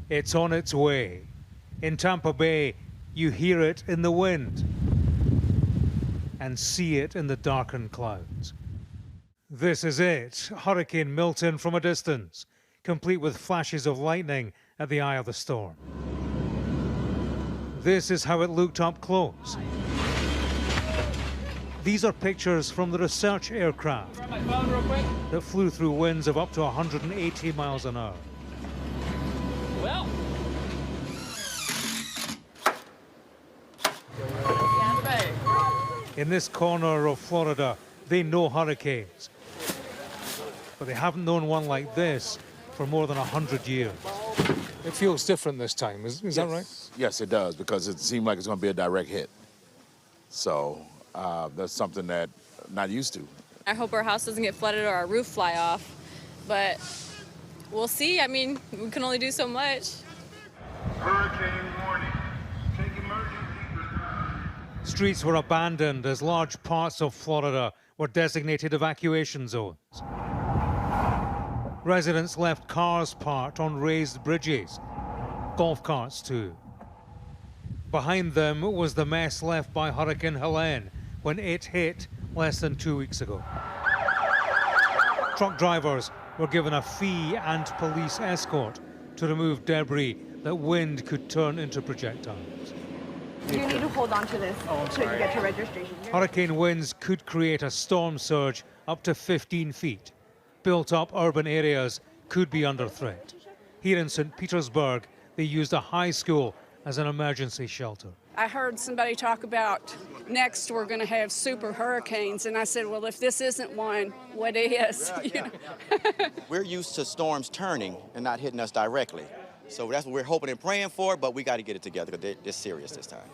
It's on its way. In Tampa Bay, you hear it in the wind and see it in the darkened clouds. This is it, Hurricane Milton from a distance, complete with flashes of lightning at the eye of the storm. This is how it looked up close. These are pictures from the research aircraft that flew through winds of up to 180 miles an hour. Well. In this corner of Florida, they know hurricanes, but they haven't known one like this for more than 100 years. It feels different this time, is that right? Yes, it does, because it seemed like it's going to be a direct hit. So that's something that I'm not used to. I hope our house doesn't get flooded or our roof fly off, but we'll see. I mean, we can only do so much. Hurricane warning. Take emergency precautions. Streets were abandoned as large parts of Florida were designated evacuation zones. Residents left cars parked on raised bridges, golf carts too. Behind them was the mess left by Hurricane Helene when it hit less than 2 weeks ago. Truck drivers were given a fee and police escort to remove debris that wind could turn into projectiles. You need to hold on to this until you get your registration. Hurricane winds could create a storm surge up to 15 feet. Built-up urban areas could be under threat. Here in St. Petersburg, they used a high school as an emergency shelter. I heard somebody talk about next we're going to have super hurricanes, and I said, well, if this isn't one, what is? You know? We're used to storms turning and not hitting us directly. So that's what we're hoping and praying for, but we got to get it together because they're serious this time.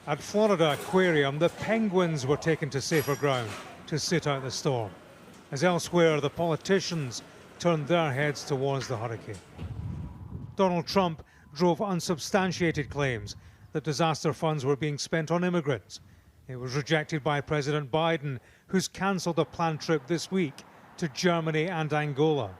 At Florida Aquarium, the penguins were taken to safer ground to sit out the storm. As elsewhere, the politicians turned their heads towards the hurricane. Donald Trump drove unsubstantiated claims that disaster funds were being spent on immigrants. It was rejected by President Biden, who's cancelled a planned trip this week to Germany and Angola.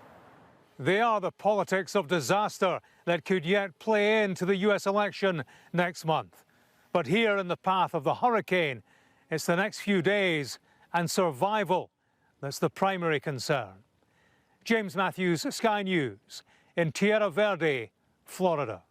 They are the politics of disaster that could yet play into the US election next month. But here in the path of the hurricane, it's the next few days and survival that's the primary concern. James Matthews, Sky News, in Tierra Verde, Florida.